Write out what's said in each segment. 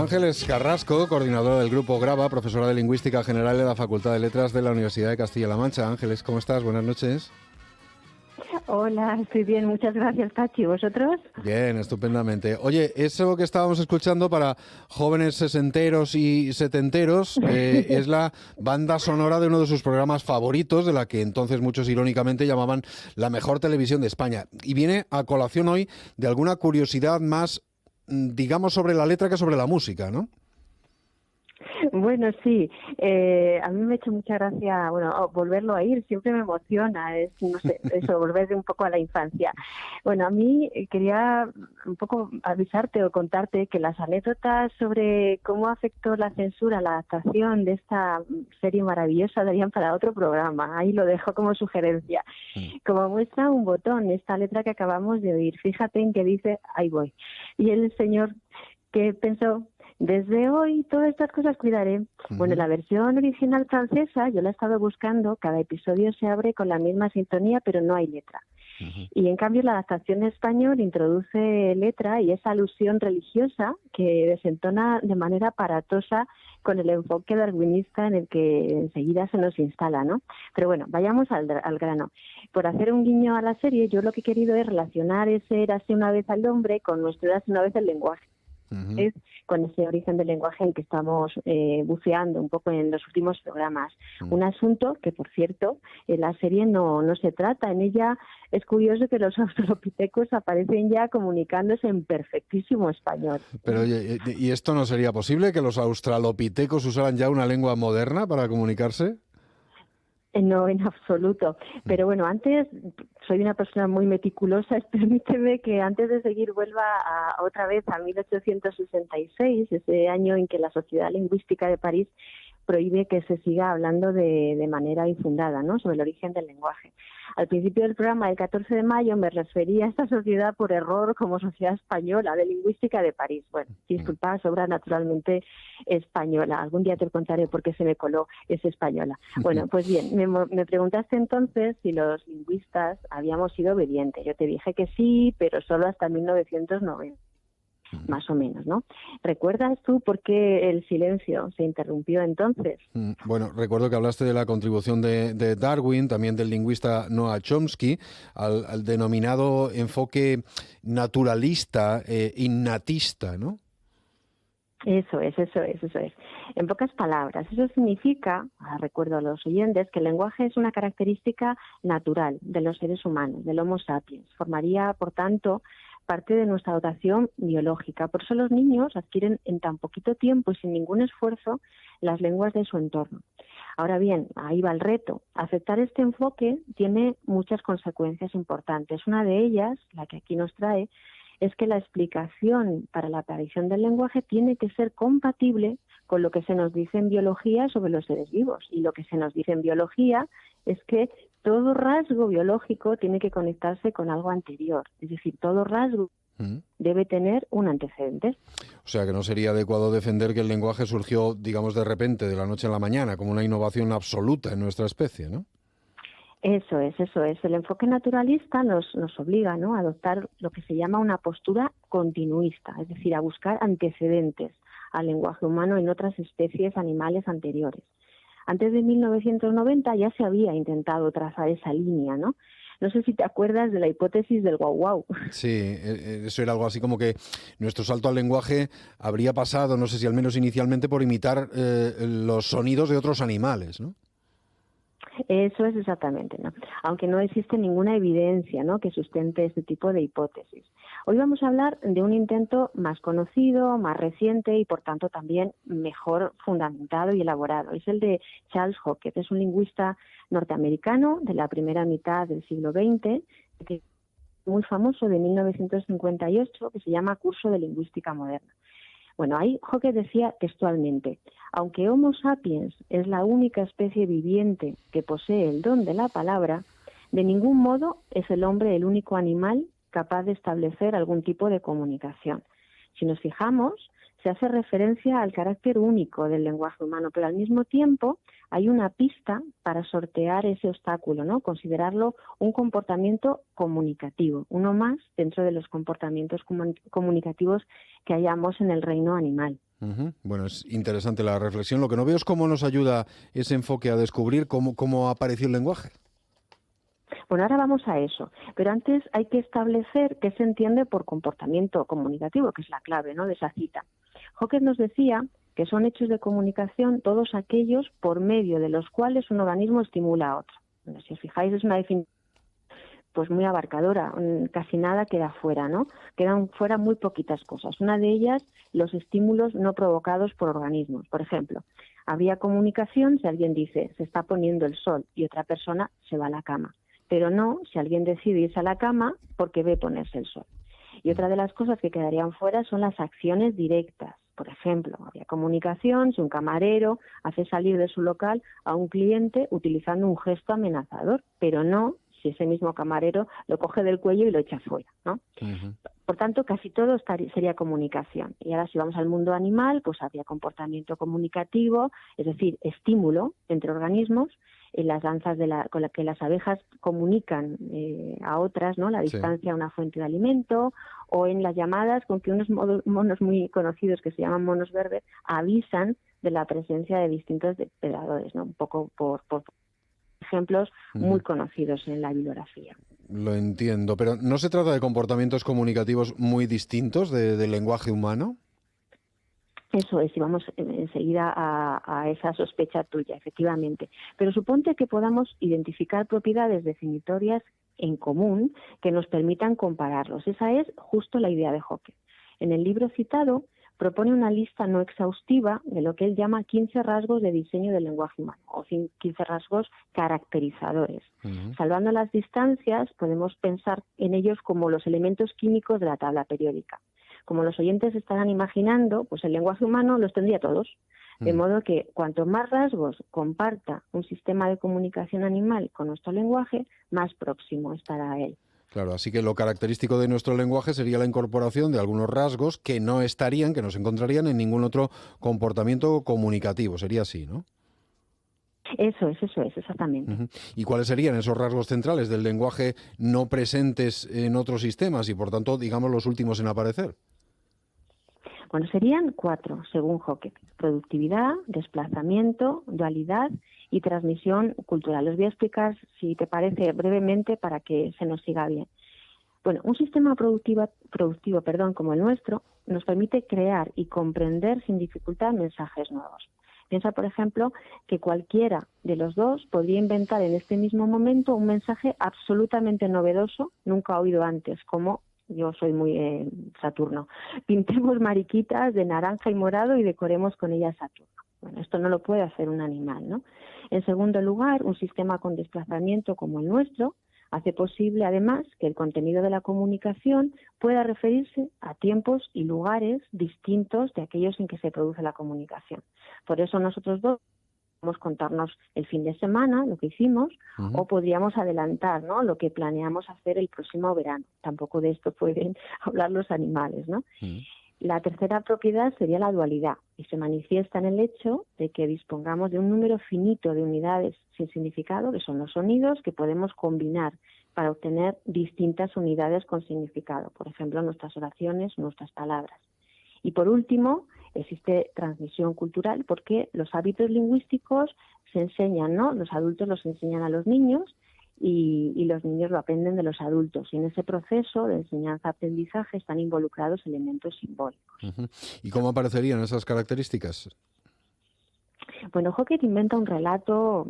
Ángeles Carrasco, coordinadora del Grupo Grava, profesora de Lingüística General de la Facultad de Letras de la Universidad de Castilla-La Mancha. Ángeles, ¿cómo estás? Buenas noches. Hola, estoy bien, muchas gracias, Pachi. ¿Vosotros? Bien, estupendamente. Oye, eso que estábamos escuchando para jóvenes sesenteros y setenteros es la banda sonora de uno de sus programas favoritos, de la que entonces muchos irónicamente llamaban la mejor televisión de España. Y viene a colación hoy de alguna curiosidad más, digamos, sobre la letra que sobre la música, ¿no? Bueno, sí, a mí me ha hecho mucha gracia, volverlo a ir, siempre me emociona, es, no sé, eso, volver un poco a la infancia. Bueno, a mí quería un poco avisarte o contarte que las anécdotas sobre cómo afectó la censura, la adaptación de esta serie maravillosa darían para otro programa, ahí lo dejo como sugerencia. Como muestra un botón, esta letra que acabamos de oír, fíjate en que dice, ahí voy. Y el señor que pensó, desde hoy todas estas cosas cuidaré. Bueno, la versión original francesa, yo la he estado buscando, cada episodio se abre con la misma sintonía, pero no hay letra. Y en cambio la adaptación en español introduce letra y esa alusión religiosa que desentona de manera aparatosa con el enfoque darwinista en el que enseguida se nos instala, ¿no? Pero bueno, vayamos al grano. Por hacer un guiño a la serie, yo lo que he querido es relacionar ese érase una vez al hombre con nuestro érase una vez el lenguaje. Es con ese origen del lenguaje en que estamos buceando un poco en los últimos programas. Un asunto que, por cierto, en la serie no se trata. En ella es curioso que los australopitecos aparecen ya comunicándose en perfectísimo español. Pero oye, ¿y esto no sería posible, que los australopitecos usaran ya una lengua moderna para comunicarse? No, en absoluto. Pero bueno, antes, soy una persona muy meticulosa, permíteme que antes de seguir vuelva otra vez a 1866, ese año en que la Sociedad Lingüística de París prohíbe que se siga hablando de manera infundada, ¿no?, sobre el origen del lenguaje. Al principio del programa, el 14 de mayo, me referí a esta sociedad por error como Sociedad Española de Lingüística de París. Bueno, disculpa, sobra naturalmente española. Algún día te contaré por qué se me coló esa española. Bueno, pues bien, me preguntaste entonces si los lingüistas habíamos sido obedientes. Yo te dije que sí, pero solo hasta 1990. Más o menos, ¿no? ¿Recuerdas tú por qué el silencio se interrumpió entonces? Bueno, recuerdo que hablaste de la contribución de Darwin, también del lingüista Noam Chomsky, al denominado enfoque naturalista, innatista, ¿no? Eso es. En pocas palabras, eso significa, recuerdo a los oyentes, que el lenguaje es una característica natural de los seres humanos, del Homo sapiens. Formaría, por tanto, parte de nuestra dotación biológica. Por eso los niños adquieren en tan poquito tiempo y sin ningún esfuerzo las lenguas de su entorno. Ahora bien, ahí va el reto. Aceptar este enfoque tiene muchas consecuencias importantes. Una de ellas, la que aquí nos trae, es que la explicación para la aparición del lenguaje tiene que ser compatible con lo que se nos dice en biología sobre los seres vivos. Y lo que se nos dice en biología es que todo rasgo biológico tiene que conectarse con algo anterior. Es decir, todo rasgo debe tener un antecedente. O sea, que no sería adecuado defender que el lenguaje surgió, digamos, de repente, de la noche a la mañana, como una innovación absoluta en nuestra especie, ¿no? Eso es. El enfoque naturalista nos obliga, ¿no?, a adoptar lo que se llama una postura continuista, es decir, a buscar antecedentes al lenguaje humano en otras especies animales anteriores. Antes de 1990 ya se había intentado trazar esa línea, ¿no? No sé si te acuerdas de la hipótesis del guau guau. Sí, eso era algo así como que nuestro salto al lenguaje habría pasado, no sé si al menos inicialmente, por imitar los sonidos de otros animales, ¿no? Eso es exactamente, ¿no? Aunque no existe ninguna evidencia, ¿no?, que sustente este tipo de hipótesis. Hoy vamos a hablar de un intento más conocido, más reciente y por tanto también mejor fundamentado y elaborado. Es el de Charles Hockett, es un lingüista norteamericano de la primera mitad del siglo XX, que es muy famoso, de 1958, que se llama Curso de Lingüística Moderna. Bueno, ahí Hockett decía textualmente: aunque Homo sapiens es la única especie viviente que posee el don de la palabra, de ningún modo es el hombre el único animal capaz de establecer algún tipo de comunicación. Si nos fijamos, se hace referencia al carácter único del lenguaje humano, pero al mismo tiempo hay una pista para sortear ese obstáculo, ¿no?, considerarlo un comportamiento comunicativo, uno más dentro de los comportamientos comunicativos que hallamos en el reino animal. Ujú. Bueno, es interesante la reflexión. Lo que no veo es cómo nos ayuda ese enfoque a descubrir cómo apareció el lenguaje. Bueno, ahora vamos a eso, pero antes hay que establecer qué se entiende por comportamiento comunicativo, que es la clave, ¿no?, de esa cita. Hawking nos decía que son hechos de comunicación todos aquellos por medio de los cuales un organismo estimula a otro. Bueno, si os fijáis, es una definición pues muy abarcadora, casi nada queda fuera, ¿no? Quedan fuera muy poquitas cosas. Una de ellas, los estímulos no provocados por organismos. Por ejemplo, habría comunicación si alguien dice se está poniendo el sol y otra persona se va a la cama, pero no si alguien decide irse a la cama porque ve ponerse el sol. Y otra de las cosas que quedarían fuera son las acciones directas. Por ejemplo, habría comunicación si un camarero hace salir de su local a un cliente utilizando un gesto amenazador, pero no si ese mismo camarero lo coge del cuello y lo echa fuera, ¿no? Ujú. Por tanto, casi todo sería comunicación. Y ahora, si vamos al mundo animal, pues habría comportamiento comunicativo, es decir, estímulo entre organismos, en las danzas con las que las abejas comunican a otras, ¿no?, la Sí. distancia a una fuente de alimento, o en las llamadas con que unos monos muy conocidos que se llaman monos verdes avisan de la presencia de distintos depredadores, ¿no? Un poco por ejemplos muy Ujú. conocidos en la bibliografía. Lo entiendo, pero ¿no se trata de comportamientos comunicativos muy distintos del lenguaje humano? Eso es, y vamos enseguida a esa sospecha tuya, efectivamente. Pero suponte que podamos identificar propiedades definitorias en común que nos permitan compararlos. Esa es justo la idea de Hawking. En el libro citado propone una lista no exhaustiva de lo que él llama 15 rasgos de diseño del lenguaje humano, o 15 rasgos caracterizadores. Ujú. Salvando las distancias, podemos pensar en ellos como los elementos químicos de la tabla periódica. Como los oyentes estarán imaginando, pues el lenguaje humano los tendría todos. De Mm. modo que cuanto más rasgos comparta un sistema de comunicación animal con nuestro lenguaje, más próximo estará a él. Claro, así que lo característico de nuestro lenguaje sería la incorporación de algunos rasgos que no estarían, que no se encontrarían en ningún otro comportamiento comunicativo. Sería así, ¿no? Eso es, exactamente. Ujú. ¿Y cuáles serían esos rasgos centrales del lenguaje no presentes en otros sistemas y, por tanto, digamos, los últimos en aparecer? Bueno, serían 4, según Hawking: productividad, desplazamiento, dualidad y transmisión cultural. Los voy a explicar, si te parece, brevemente para que se nos siga bien. Bueno, un sistema productivo, como el nuestro nos permite crear y comprender sin dificultad mensajes nuevos. Piensa, por ejemplo, que cualquiera de los dos podría inventar en este mismo momento un mensaje absolutamente novedoso, nunca oído antes, como: yo soy muy Saturno. Pintemos mariquitas de naranja y morado y decoremos con ellas Saturno. Bueno, esto no lo puede hacer un animal, ¿no? En segundo lugar, un sistema con desplazamiento como el nuestro hace posible, además, que el contenido de la comunicación pueda referirse a tiempos y lugares distintos de aquellos en que se produce la comunicación. Por eso nosotros dos podemos contarnos el fin de semana, lo que hicimos, Ujú. o podríamos adelantar, ¿no?, lo que planeamos hacer el próximo verano. Tampoco de esto pueden hablar los animales, ¿no? Ujú. La tercera propiedad sería la dualidad, y se manifiesta en el hecho de que dispongamos de un número finito de unidades sin significado, que son los sonidos, que podemos combinar para obtener distintas unidades con significado, por ejemplo, nuestras oraciones, nuestras palabras. Y por último, existe transmisión cultural, porque los hábitos lingüísticos se enseñan, ¿no? Los adultos los enseñan a los niños y los niños lo aprenden de los adultos. Y en ese proceso de enseñanza-aprendizaje están involucrados elementos simbólicos. Ujú. ¿Y cómo aparecerían esas características? Bueno, Hawking inventa un relato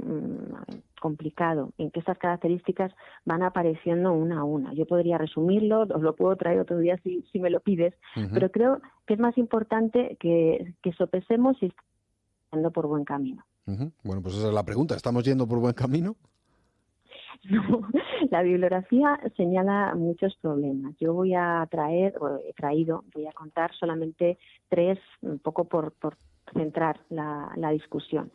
complicado, en que estas características van apareciendo una a una. Yo podría resumirlo, os lo puedo traer otro día si me lo pides, Ujú. pero creo que es más importante que sopesemos si estamos yendo por buen camino. Ujú. Bueno, pues esa es la pregunta. ¿Estamos yendo por buen camino? No, la bibliografía señala muchos problemas. Yo voy a voy a contar solamente 3, un poco por centrar la discusión.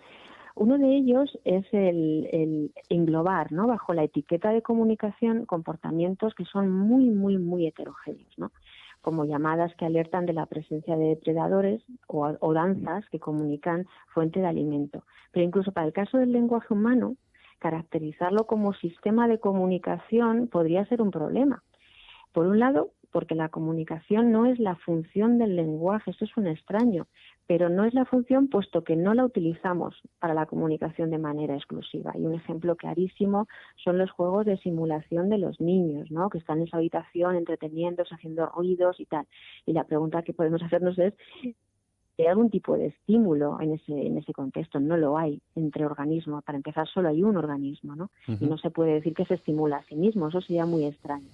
Uno de ellos es el englobar, ¿no?, bajo la etiqueta de comunicación, comportamientos que son muy, muy, muy heterogéneos, ¿no?, como llamadas que alertan de la presencia de depredadores o danzas que comunican fuente de alimento. Pero incluso para el caso del lenguaje humano, caracterizarlo como sistema de comunicación podría ser un problema. Por un lado, porque la comunicación no es la función del lenguaje, eso es un extraño, pero no es la función puesto que no la utilizamos para la comunicación de manera exclusiva. Y un ejemplo clarísimo son los juegos de simulación de los niños, ¿no? Que están en su habitación entreteniéndose, haciendo ruidos y tal. Y la pregunta que podemos hacernos es: ¿hay algún tipo de estímulo en ese contexto? No lo hay entre organismos. Para empezar, solo hay un organismo, ¿no? Y no se puede decir que se estimula a sí mismo. Eso sería muy extraño.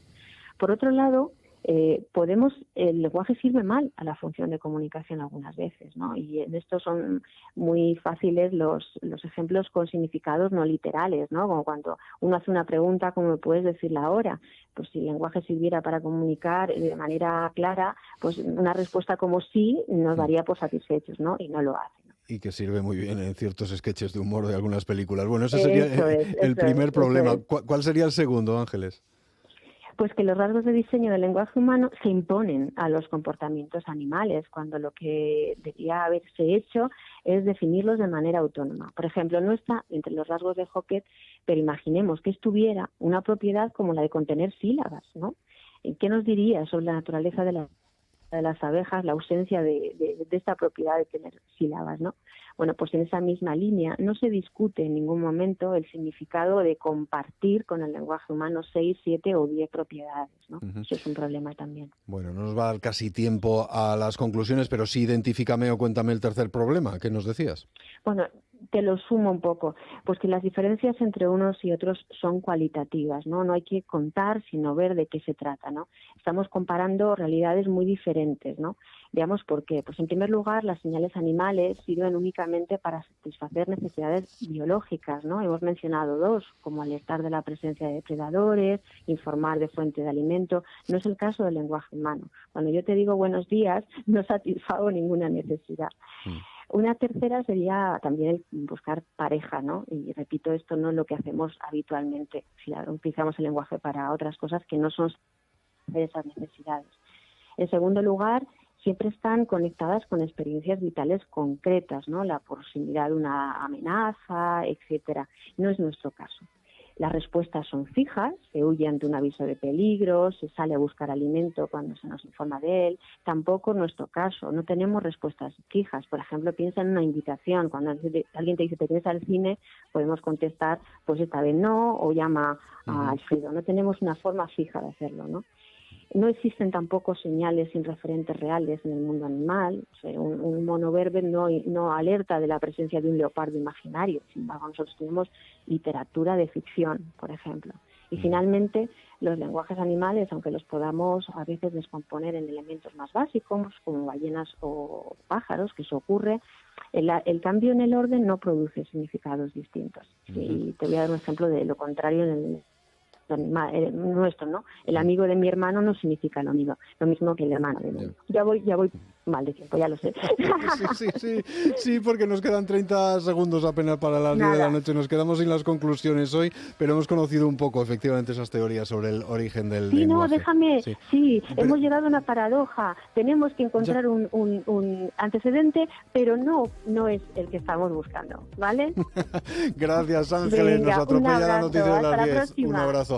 Por otro lado, el lenguaje sirve mal a la función de comunicación algunas veces, ¿no? Y en esto son muy fáciles los ejemplos con significados no literales, ¿no? Como cuando uno hace una pregunta, ¿cómo me puedes decirla ahora? Pues si el lenguaje sirviera para comunicar de manera clara, pues una respuesta como sí nos daría por satisfechos, ¿no? Y no lo hace. Y que sirve muy bien en ciertos sketches de humor de algunas películas. Bueno, ese sería el primer problema. ¿Cuál sería el segundo, Ángeles? Pues que los rasgos de diseño del lenguaje humano se imponen a los comportamientos animales, cuando lo que debería haberse hecho es definirlos de manera autónoma. Por ejemplo, no está entre los rasgos de Hockett, pero imaginemos que estuviera una propiedad como la de contener sílabas, ¿no? ¿Qué nos diría sobre la naturaleza de las abejas, la ausencia de esta propiedad de tener sílabas, ¿no? Bueno, pues en esa misma línea no se discute en ningún momento el significado de compartir con el lenguaje humano 6, 7 o 10 propiedades, ¿no? Eso es un problema también. Bueno, no nos va a dar casi tiempo a las conclusiones, pero sí identifícame o cuéntame el tercer problema. ¿Qué nos decías? Bueno, te lo sumo un poco, pues que las diferencias entre unos y otros son cualitativas, ¿no? No hay que contar, sino ver de qué se trata, ¿no? Estamos comparando realidades muy diferentes, ¿no? Veamos por qué. Pues en primer lugar, las señales animales sirven únicamente para satisfacer necesidades biológicas, ¿no? Hemos mencionado dos, como alertar de la presencia de depredadores, informar de fuente de alimento. No es el caso del lenguaje humano. Cuando yo te digo buenos días, no satisfago ninguna necesidad. Una tercera sería también el buscar pareja, ¿no? Y repito, esto no es lo que hacemos habitualmente. Si utilizamos el lenguaje para otras cosas que no son esas necesidades. En segundo lugar, siempre están conectadas con experiencias vitales concretas, ¿no? La proximidad de una amenaza, etcétera. No es nuestro caso. Las respuestas son fijas, se huye ante un aviso de peligro, se sale a buscar alimento cuando se nos informa de él. Tampoco en nuestro caso, no tenemos respuestas fijas. Por ejemplo, piensa en una invitación. Cuando alguien te dice ¿te quieres al cine?, podemos contestar pues esta vez no, o llama a Alfredo. No tenemos una forma fija de hacerlo, ¿no? No existen tampoco señales sin referentes reales en el mundo animal. O sea, un mono verde no alerta de la presencia de un leopardo imaginario. Sin embargo, nosotros tenemos literatura de ficción, por ejemplo. Y finalmente, los lenguajes animales, aunque los podamos a veces descomponer en elementos más básicos, como ballenas o pájaros, que eso ocurre, el cambio en el orden no produce significados distintos. Y te voy a dar un ejemplo de lo contrario en el nuestro, ¿no? El amigo de mi hermano no significa lo mismo que el hermano de mi hermano. Ya voy mal de tiempo, ya lo sé. Sí, porque nos quedan 30 segundos apenas para las 10 de la noche. Nos quedamos sin las conclusiones hoy, pero hemos conocido un poco, efectivamente, esas teorías sobre el origen del lenguaje. No, déjame. Sí, hemos llegado a una paradoja. Tenemos que encontrar un antecedente, pero no es el que estamos buscando, ¿vale? Gracias, Ángeles. Nos atropella la noticia de las 10. Un abrazo.